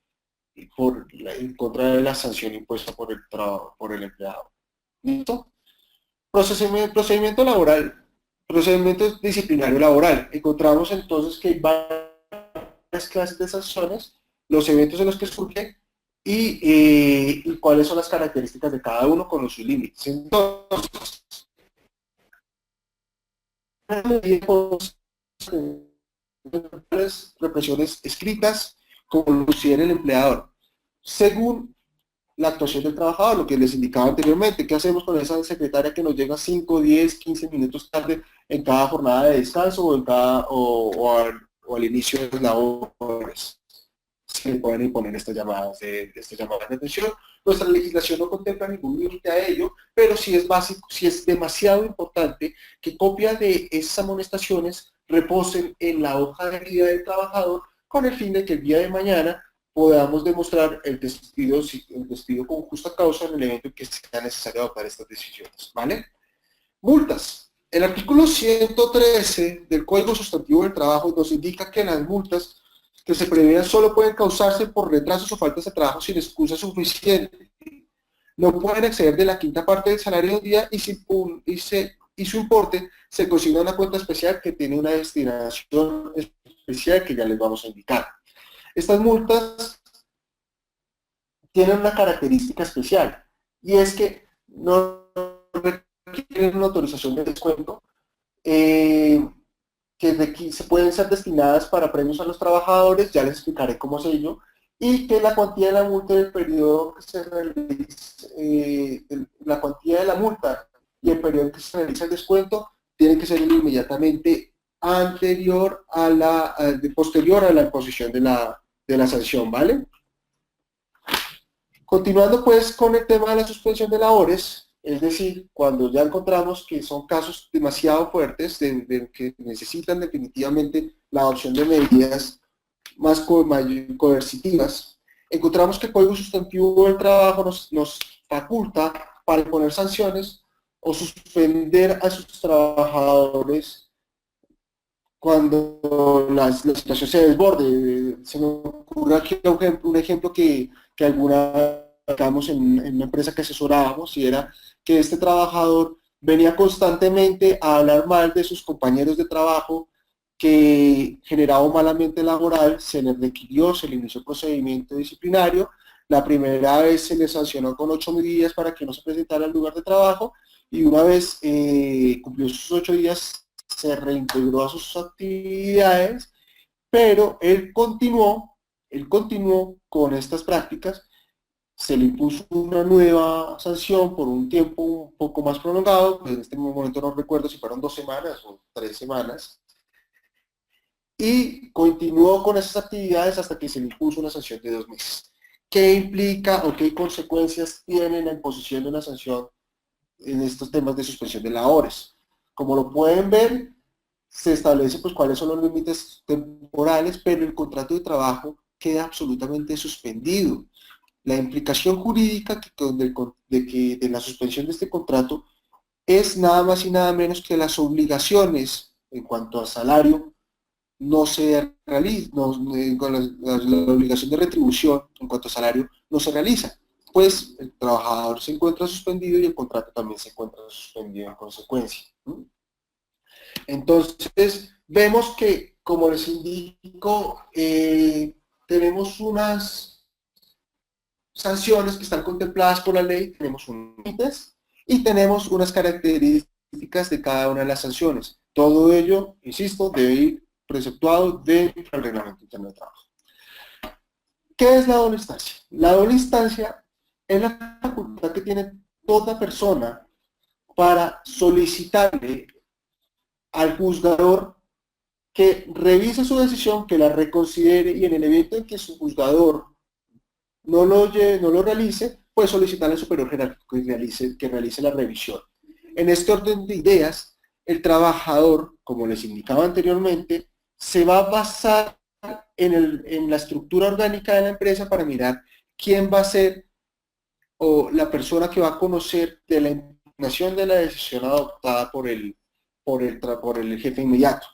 en contra de la sanción impuesta por el empleado. ¿Listo? Procedimiento laboral, procedimiento disciplinario laboral. Encontramos entonces que hay varias clases de sanciones, los eventos en los que surgen y cuáles son las características de cada uno con sus límites. Entonces, represiones escritas como lucir el empleador, según la actuación del trabajador, lo que les indicaba anteriormente. ¿Qué hacemos con esa secretaria que nos llega 5, 10, 15 minutos tarde en cada jornada de descanso o al inicio de las labores? Se pueden imponer estas llamadas de atención. Nuestra legislación no contempla ningún límite a ello, pero sí es básico, sí es demasiado importante que copias de esas amonestaciones reposen en la hoja de vida del trabajador con el fin de que el día de mañana podamos demostrar el despido con justa causa en el evento en que sea necesario adoptar estas decisiones, ¿vale? Multas. El artículo 113 del Código Sustantivo del Trabajo nos indica que las multas que se prevean solo pueden causarse por retrasos o faltas de trabajo sin excusa suficiente. No pueden exceder de la quinta parte del salario del día y su importe se consigna una cuenta especial que tiene una destinación especial que ya les vamos a indicar. Estas multas tienen una característica especial y es que no requieren una autorización de descuento, que se pueden ser destinadas para premios a los trabajadores, ya les explicaré cómo es ello, y que la cuantía de la multa del periodo que se realice, la cuantía de la multa y el periodo en que se realiza el descuento tiene que ser inmediatamente posterior a la imposición de la sanción, ¿vale? Continuando pues con el tema de la suspensión de labores, es decir, cuando ya encontramos que son casos demasiado fuertes que necesitan definitivamente la adopción de medidas más coercitivas, encontramos que el Código Sustantivo del Trabajo nos faculta para imponer sanciones o suspender a sus trabajadores cuando la situación se desborde. Se me ocurre aquí un ejemplo que digamos, en una empresa que asesorábamos, y era que este trabajador venía constantemente a hablar mal de sus compañeros de trabajo, que generaba un mal ambiente laboral. Se le requirió, se le inició procedimiento disciplinario. La primera vez se le sancionó con 8 días para que no se presentara al lugar de trabajo, y una vez cumplió sus 8 días, se reintegró a sus actividades, pero él continuó con estas prácticas. Se le impuso una nueva sanción por un tiempo un poco más prolongado, pues en este momento no recuerdo si fueron 2 semanas o 3 semanas, y continuó con esas actividades hasta que se le impuso una sanción de 2 meses. ¿Qué implica o qué consecuencias tiene la imposición de una sanción en estos temas de suspensión de labores? Como lo pueden ver, se establece pues cuáles son los límites temporales, pero el contrato de trabajo queda absolutamente suspendido. La implicación jurídica de la suspensión de este contrato es nada más y nada menos que las obligaciones en cuanto a salario no se realiza, con la obligación de retribución en cuanto a salario no se realiza, pues el trabajador se encuentra suspendido y el contrato también se encuentra suspendido en consecuencia. Entonces, vemos que, como les indico, tenemos unas sanciones que están contempladas por la ley, tenemos un límites y tenemos unas características de cada una de las sanciones. Todo ello, insisto, debe ir preceptuado dentro del reglamento interno de trabajo. ¿Qué es la doble instancia? La doble instancia es la facultad que tiene toda persona para solicitarle al juzgador que revise su decisión, que la reconsidere y en el evento en que su juzgador no lo realice, pues solicitar al superior jerárquico que realice la revisión. En este orden de ideas, el trabajador, como les indicaba anteriormente, se va a basar en la estructura orgánica de la empresa para mirar quién va a ser o la persona que va a conocer de la impugnación de la decisión adoptada por el jefe inmediato.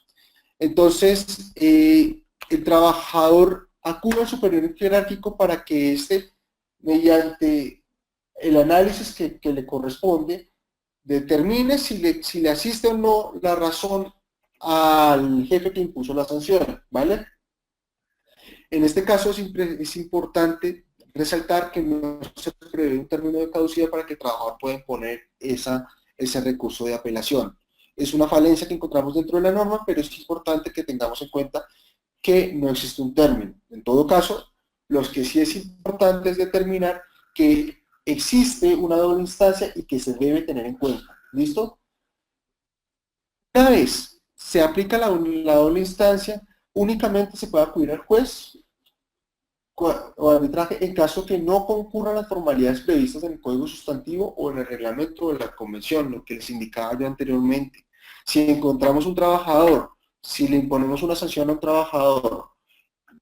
Entonces, el trabajador acude al superior jerárquico para que éste, mediante el análisis que le corresponde, determine si le asiste o no la razón al jefe que impuso la sanción, ¿vale? En este caso es importante resaltar que no se prevé un término de caducidad para que el trabajador pueda imponer ese recurso de apelación. Es una falencia que encontramos dentro de la norma, pero es importante que tengamos en cuenta que no existe un término. En todo caso, lo que sí es importante es determinar que existe una doble instancia y que se debe tener en cuenta. ¿Listo? Una vez se aplica la doble instancia, únicamente se puede acudir al juez o arbitraje en caso que no concurran las formalidades previstas en el Código Sustantivo o en el reglamento de la convención, lo que les indicaba yo anteriormente. Si encontramos un trabajador, si le imponemos una sanción a un trabajador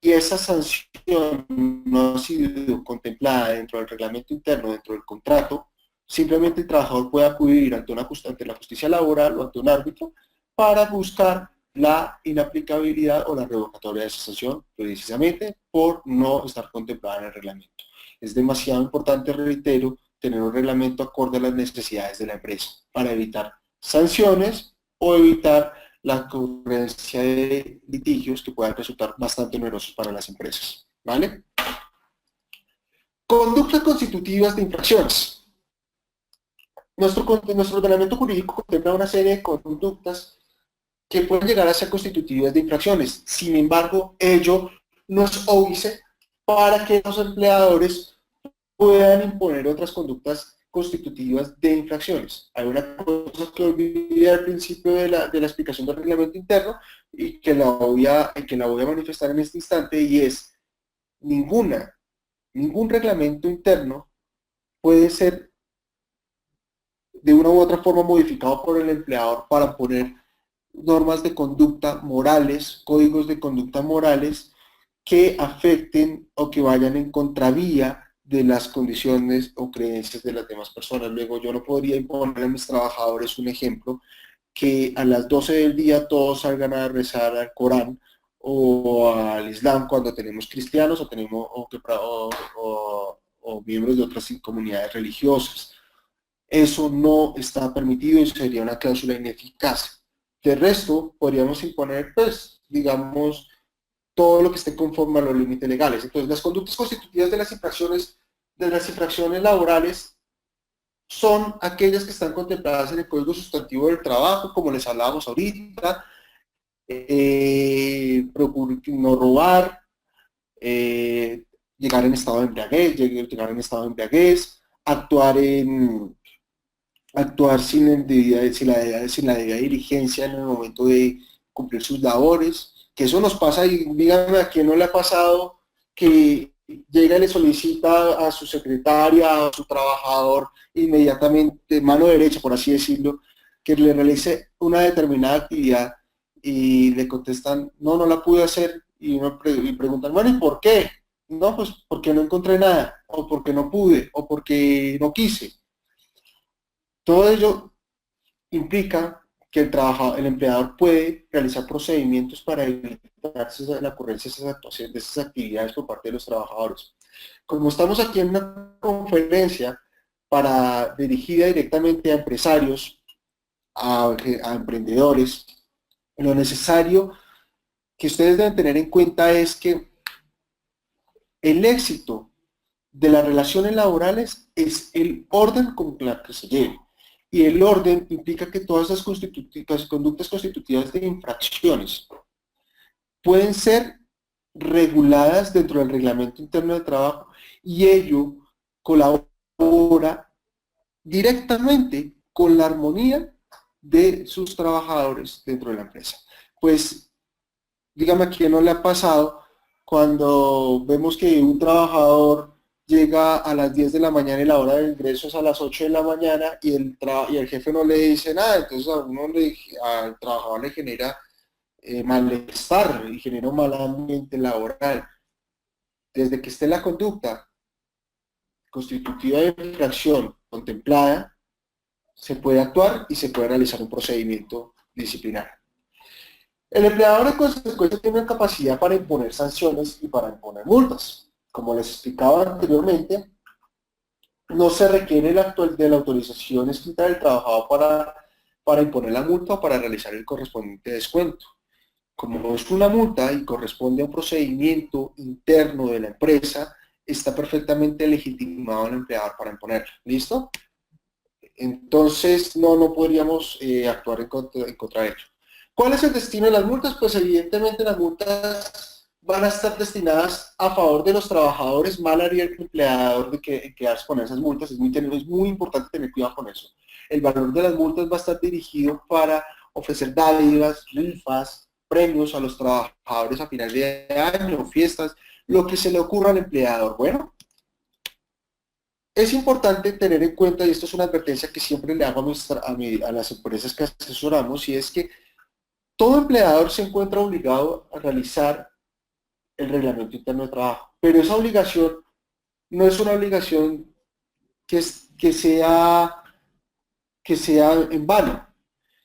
y esa sanción no ha sido contemplada dentro del reglamento interno, dentro del contrato, simplemente el trabajador puede acudir ante la justicia laboral o ante un árbitro para buscar la inaplicabilidad o la revocatoria de esa sanción, precisamente por no estar contemplada en el reglamento. Es demasiado importante, reitero, tener un reglamento acorde a las necesidades de la empresa para evitar sanciones o evitar la ocurrencia de litigios que puedan resultar bastante onerosos para las empresas. ¿Vale? Conductas constitutivas de infracciones. Nuestro ordenamiento jurídico contempla una serie de conductas que pueden llegar a ser constitutivas de infracciones. Sin embargo, ello no es óbice para que los empleadores puedan imponer otras conductas constitutivas de infracciones. Hay una cosa que olvidé al principio de la explicación del reglamento interno y que la voy a manifestar en este instante, y es ningún reglamento interno puede ser de una u otra forma modificado por el empleador para poner normas de conducta morales, códigos de conducta morales que afecten o que vayan en contravía de las condiciones o creencias de las demás personas. Luego, yo no podría imponer a mis trabajadores un ejemplo que a las 12 del día todos salgan a rezar al Corán o al Islam cuando tenemos cristianos o miembros de otras comunidades religiosas. Eso no está permitido y sería una cláusula ineficaz. De resto, podríamos imponer, pues, digamos, todo lo que esté conforme a los límites legales. Entonces, las conductas constitutivas de las infracciones laborales son aquellas que están contempladas en el Código Sustantivo del Trabajo, como les hablábamos ahorita, no robar, llegar en estado de embriaguez, actuar sin la debida diligencia en el momento de cumplir sus labores, que eso nos pasa, y díganme a quién no le ha pasado que llega y le solicita a su secretaria, a su trabajador, inmediatamente, mano derecha, por así decirlo, que le realice una determinada actividad y le contestan, no la pude hacer, y preguntan, bueno, ¿y por qué? No, pues porque no encontré nada, o porque no pude, o porque no quise. Todo ello implica que el empleador puede realizar procedimientos para evitar la ocurrencia de esas actividades por parte de los trabajadores. Como estamos aquí en una conferencia dirigida directamente a empresarios, a emprendedores, lo necesario que ustedes deben tener en cuenta es que el éxito de las relaciones laborales es el orden con el que se lleve. Y el orden implica que todas las conductas constitutivas de infracciones pueden ser reguladas dentro del reglamento interno de trabajo y ello colabora directamente con la armonía de sus trabajadores dentro de la empresa. Pues, dígame a quién no le ha pasado cuando vemos que un trabajador llega a las 10 de la mañana y la hora de ingreso es a las 8 de la mañana y el jefe no le dice nada, entonces al trabajador le genera malestar y genera un mal ambiente laboral. Desde que esté la conducta constitutiva de infracción contemplada, se puede actuar y se puede realizar un procedimiento disciplinario. El empleador en consecuencia tiene capacidad para imponer sanciones y para imponer multas. Como les explicaba anteriormente, no se requiere de la autorización escrita del trabajador para imponer la multa o para realizar el correspondiente descuento. Como es una multa y corresponde a un procedimiento interno de la empresa, está perfectamente legitimado el empleador para imponerla. ¿Listo? Entonces no podríamos actuar en contra de ello. ¿Cuál es el destino de las multas? Pues evidentemente las multas van a estar destinadas a favor de los trabajadores. Mal haría el empleador de quedarse con esas multas. Es muy importante tener cuidado con eso. El valor de las multas va a estar dirigido para ofrecer dádivas, rifas, premios a los trabajadores a final de año, fiestas, lo que se le ocurra al empleador. Bueno, es importante tener en cuenta, y esto es una advertencia que siempre le hago a las empresas que asesoramos, y es que todo empleador se encuentra obligado a realizar el reglamento interno de trabajo, pero esa obligación no es una obligación que sea en vano.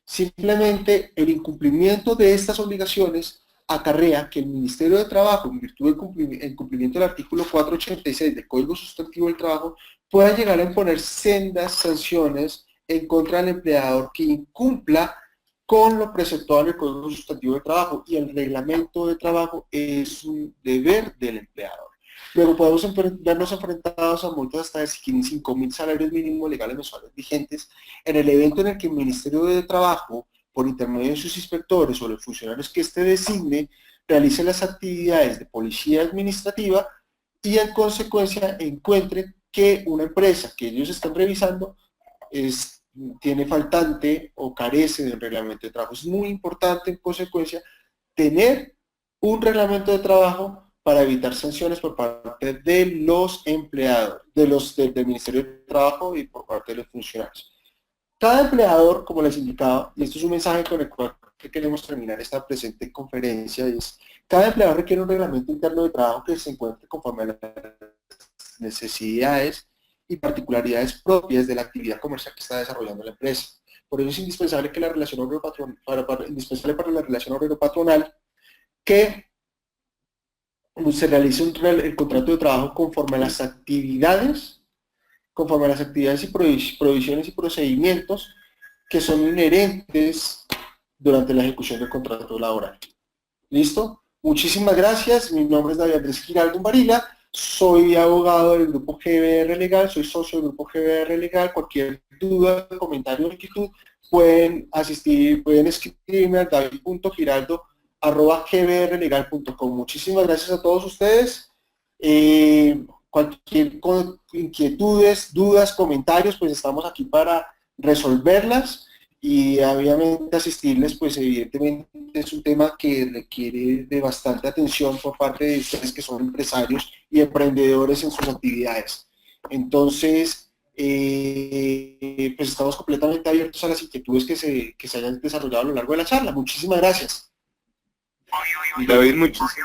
Simplemente el incumplimiento de estas obligaciones acarrea que el Ministerio de Trabajo, en virtud del cumplimiento del artículo 486 del Código Sustantivo del Trabajo, pueda llegar a imponer sendas sanciones en contra del empleador que incumpla con lo preceptuado en el Código Sustantivo del Trabajo, y el reglamento de trabajo es un deber del empleador. Luego podemos vernos enfrentados a multas hasta de 5.000 salarios mínimos legales mensuales vigentes en el evento en el que el Ministerio de Trabajo, por intermedio de sus inspectores o los funcionarios que éste designe, realice las actividades de policía administrativa y en consecuencia encuentre que una empresa que ellos están revisando tiene faltante o carece de un reglamento de trabajo. Es muy importante en consecuencia tener un reglamento de trabajo para evitar sanciones por parte de los empleados, del Ministerio de Trabajo y por parte de los funcionarios. Cada empleador, como les indicaba, y esto es un mensaje con el cual queremos terminar esta presente conferencia, es cada empleador requiere un reglamento interno de trabajo que se encuentre conforme a las necesidades y particularidades propias de la actividad comercial que está desarrollando la empresa. Por ello es indispensable que la relación indispensable para la relación obrero-patronal que se realice el contrato de trabajo conforme a las actividades y provisiones y procedimientos que son inherentes durante la ejecución del contrato laboral. ¿Listo? Muchísimas gracias. Mi nombre es David Andrés Giraldo Varila. Soy abogado del grupo GBR Legal, soy socio del grupo GBR Legal. Cualquier duda, comentario o inquietud pueden escribirme a david.giraldo@gbrlegal.com. Muchísimas gracias a todos ustedes. Cualquier inquietudes, dudas, comentarios, pues estamos aquí para resolverlas y obviamente asistirles, pues evidentemente es un tema que requiere de bastante atención por parte de ustedes que son empresarios y emprendedores en sus actividades. Entonces, pues estamos completamente abiertos a las inquietudes que se hayan desarrollado a lo largo de la charla. Muchísimas gracias. David, muchísimas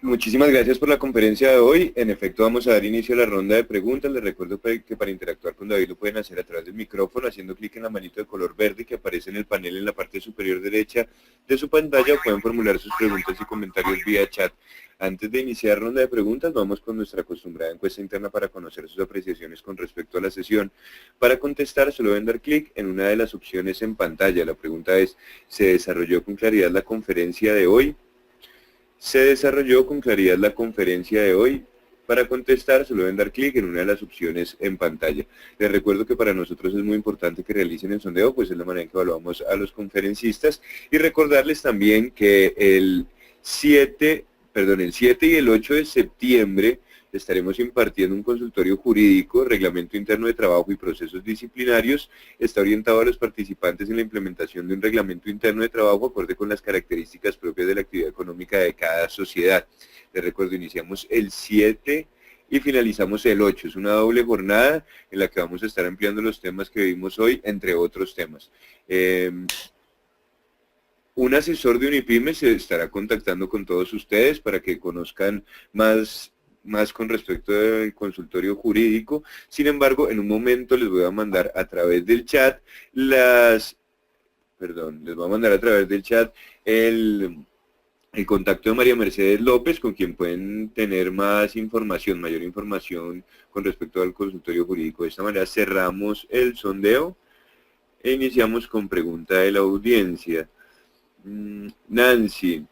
Muchísimas gracias por la conferencia de hoy. En efecto, vamos a dar inicio a la ronda de preguntas. Les recuerdo que para interactuar con David lo pueden hacer a través del micrófono, haciendo clic en la manito de color verde que aparece en el panel en la parte superior derecha de su pantalla, o pueden formular sus preguntas y comentarios vía chat. Antes de iniciar ronda de preguntas, vamos con nuestra acostumbrada encuesta interna para conocer sus apreciaciones con respecto a la sesión. Para contestar, solo deben dar clic en una de las opciones en pantalla. La pregunta es, ¿se desarrolló con claridad la conferencia de hoy? Se desarrolló con claridad la conferencia de hoy. Para contestar, solo deben dar clic en una de las opciones en pantalla. Les recuerdo que para nosotros es muy importante que realicen el sondeo, pues es la manera en que evaluamos a los conferencistas. Y recordarles también que el 7 y el 8 de septiembre estaremos impartiendo un consultorio jurídico, reglamento interno de trabajo y procesos disciplinarios. Está orientado a los participantes en la implementación de un reglamento interno de trabajo acorde con las características propias de la actividad económica de cada sociedad. Les recuerdo, iniciamos el 7 y finalizamos el 8. Es una doble jornada en la que vamos a estar ampliando los temas que vimos hoy, entre otros temas. Un asesor de Unipymes se estará contactando con todos ustedes para que conozcan más con respecto al consultorio jurídico. Sin embargo, en un momento les voy a mandar a través del chat el contacto de María Mercedes López, con quien pueden tener mayor información con respecto al consultorio jurídico. De esta manera cerramos el sondeo e iniciamos con pregunta de la audiencia. Nancy.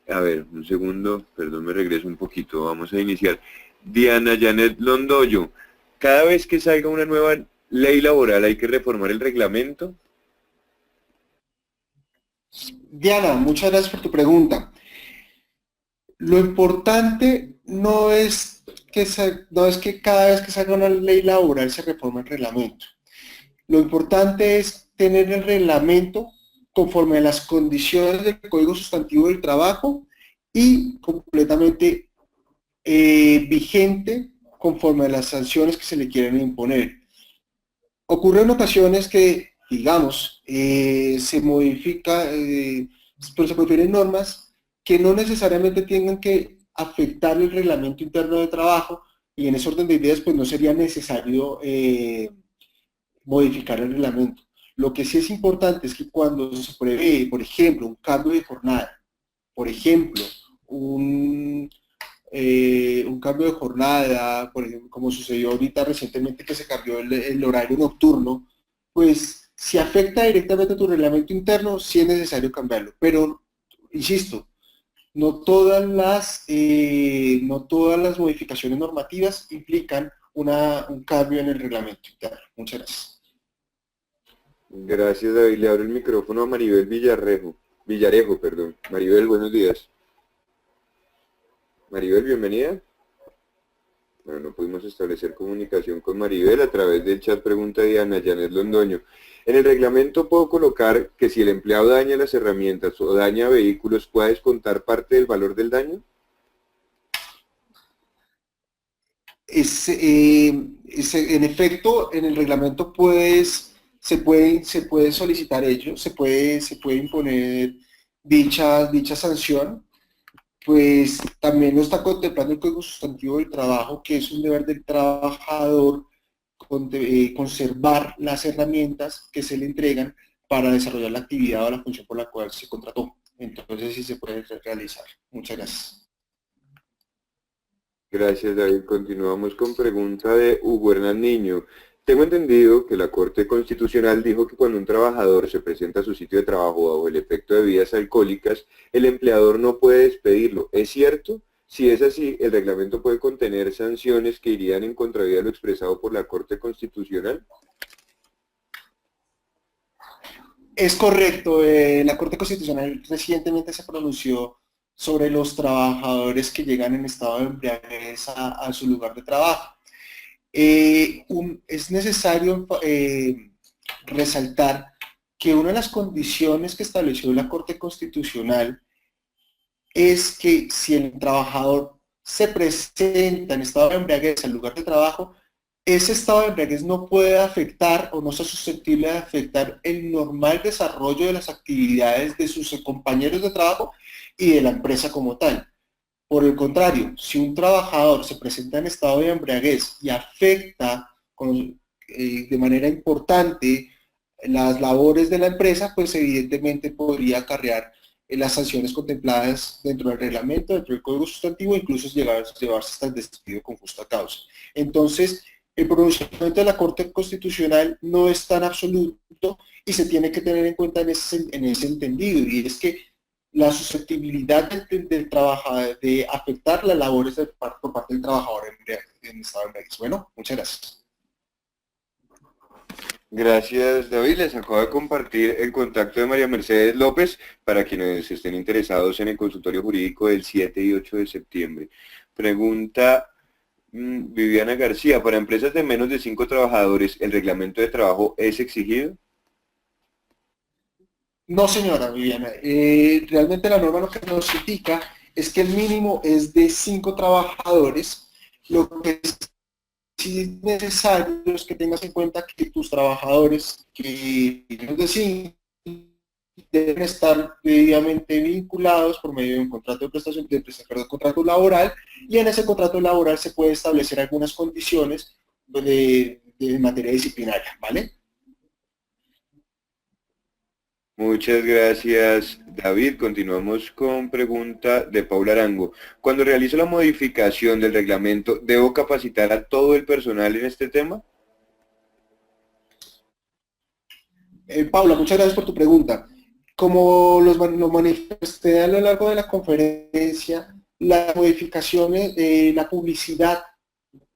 A ver, un segundo, perdón, me regreso un poquito, vamos a iniciar. Diana Janet Londoño, cada vez que salga una nueva ley laboral hay que reformar el reglamento. Diana, muchas gracias por tu pregunta. Lo importante no es que cada vez que salga una ley laboral se reforme el reglamento. Lo importante es tener el reglamento conforme a las condiciones del Código Sustantivo del Trabajo y completamente vigente conforme a las sanciones que se le quieren imponer. Ocurre en ocasiones que, digamos, se modifica, pero se prefieren normas que no necesariamente tengan que afectar el reglamento interno de trabajo, y en ese orden de ideas pues no sería necesario modificar el reglamento. Lo que sí es importante es que cuando se prevé, por ejemplo, un cambio de jornada, por ejemplo, un cambio de jornada, por ejemplo, como sucedió ahorita recientemente que se cambió el horario nocturno, pues si afecta directamente a tu reglamento interno, sí es necesario cambiarlo. Pero, insisto, no todas las modificaciones normativas implican un cambio en el reglamento interno. Muchas gracias. Gracias, David. Le abro el micrófono a Maribel Villarejo, perdón. Maribel, buenos días. Maribel, bienvenida. Bueno, no pudimos establecer comunicación con Maribel a través del chat. Pregunta de Diana Janet Londoño. En el reglamento puedo colocar que si el empleado daña las herramientas o daña vehículos, ¿puede descontar parte del valor del daño? En efecto, en el reglamento se puede solicitar ello, se puede imponer dicha sanción. Pues también lo está contemplando el Código Sustantivo del Trabajo, que es un deber del trabajador conservar las herramientas que se le entregan para desarrollar la actividad o la función por la cual se contrató. Entonces sí se puede realizar. Muchas gracias. Gracias, David. Continuamos con pregunta de Hugo Hernán Niño. Tengo entendido que la Corte Constitucional dijo que cuando un trabajador se presenta a su sitio de trabajo bajo el efecto de bebidas alcohólicas, el empleador no puede despedirlo. ¿Es cierto? Si es así, ¿el reglamento puede contener sanciones que irían en contravía de lo expresado por la Corte Constitucional? Es correcto. La Corte Constitucional recientemente se pronunció sobre los trabajadores que llegan en estado de embriaguez a su lugar de trabajo. Es necesario resaltar que una de las condiciones que estableció la Corte Constitucional es que si el trabajador se presenta en estado de embriaguez al lugar de trabajo, ese estado de embriaguez no puede afectar o no está susceptible de afectar el normal desarrollo de las actividades de sus compañeros de trabajo y de la empresa como tal. Por el contrario, si un trabajador se presenta en estado de embriaguez y afecta de manera importante las labores de la empresa, pues evidentemente podría acarrear las sanciones contempladas dentro del reglamento, dentro del código sustantivo, incluso llevarse hasta el despido con justa causa. Entonces, el pronunciamiento de la Corte Constitucional no es tan absoluto y se tiene que tener en cuenta en ese entendido, y es que la susceptibilidad del trabajador de afectar las labores por parte del trabajador en estado de embriaguez. Bueno, muchas gracias. Gracias, David. Les acabo de compartir el contacto de María Mercedes López para quienes estén interesados en el consultorio jurídico del 7 y 8 de septiembre. Pregunta Viviana García, ¿para empresas de menos de 5 trabajadores el reglamento de trabajo es exigido? No, señora Viviana. Realmente la norma lo que nos indica es que el mínimo es de 5 trabajadores. Lo que sí es necesario es que tengas en cuenta que tus trabajadores, que menos de 5, deben estar debidamente vinculados por medio de un contrato de prestación, contrato laboral, y en ese contrato laboral se puede establecer algunas condiciones de materia disciplinaria, ¿vale? Muchas gracias, David. Continuamos con pregunta de Paula Arango. Cuando realizo la modificación del reglamento, ¿debo capacitar a todo el personal en este tema? Paula, muchas gracias por tu pregunta. Como lo manifesté a lo largo de la conferencia, las modificaciones, la publicidad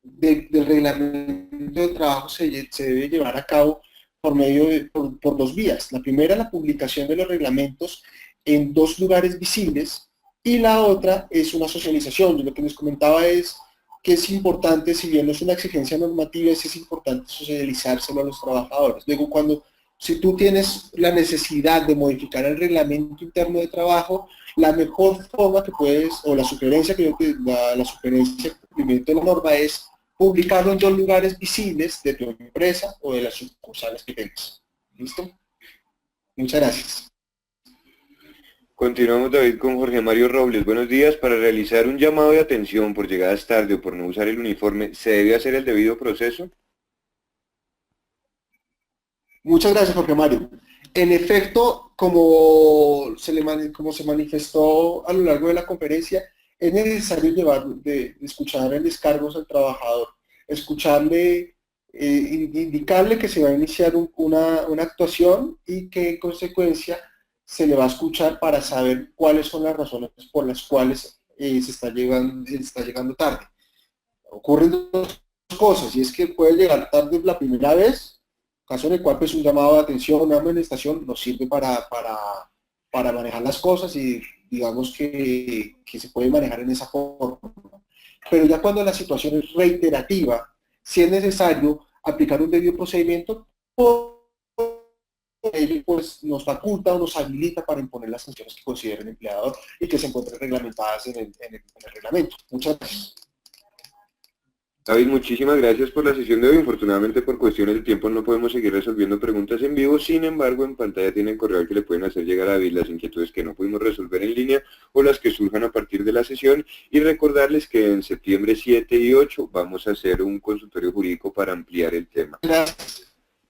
del reglamento de trabajo se debe llevar a cabo por 2 vías. La primera, la publicación de los reglamentos en 2 lugares visibles, y la otra es una socialización. Yo lo que les comentaba es que es importante, si bien no es una exigencia normativa, es importante socializárselo a los trabajadores. Luego, si tú tienes la necesidad de modificar el reglamento interno de trabajo, la mejor forma que puedes, o la sugerencia la sugerencia de cumplimiento de la norma es publicarlo en 2 lugares visibles de tu empresa o de las sucursales que tengas. ¿Listo? Muchas gracias. Continuamos, David, con Jorge Mario Robles. Buenos días. Para realizar un llamado de atención por llegadas tarde o por no usar el uniforme, ¿se debe hacer el debido proceso? Muchas gracias, Jorge Mario. En efecto, como se manifestó a lo largo de la conferencia, es necesario escuchar el descargo al trabajador, escucharle, indicarle que se va a iniciar una actuación y que en consecuencia se le va a escuchar para saber cuáles son las razones por las cuales se está llegando tarde. Ocurren 2 cosas, y es que puede llegar tarde la primera vez, caso en el cual pues un llamado de atención, una amonestación nos sirve para manejar las cosas, y digamos que se puede manejar en esa forma. Pero ya cuando la situación es reiterativa, si es necesario aplicar un debido procedimiento, ello pues nos faculta o nos habilita para imponer las sanciones que considere el empleador y que se encuentren reglamentadas en el reglamento. Muchas gracias. David, muchísimas gracias por la sesión de hoy. Infortunadamente, por cuestiones de tiempo no podemos seguir resolviendo preguntas en vivo. Sin embargo, en pantalla tienen correo al que le pueden hacer llegar a David las inquietudes que no pudimos resolver en línea o las que surjan a partir de la sesión. Y recordarles que en septiembre 7 y 8 vamos a hacer un consultorio jurídico para ampliar el tema. Gracias.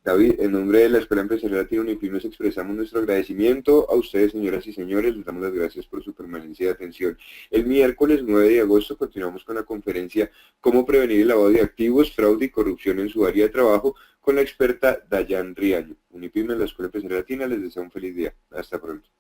David, en nombre de la Escuela Empresarial Latino Unipim nos expresamos nuestro agradecimiento a ustedes, señoras y señores. Les damos las gracias por su permanencia y atención. El miércoles 9 de agosto continuamos con la conferencia Cómo prevenir el lavado de activos, fraude y corrupción en su área de trabajo con la experta Dayan Riaño. Unipim en la Escuela Empresarial Latina les desea un feliz día. Hasta pronto.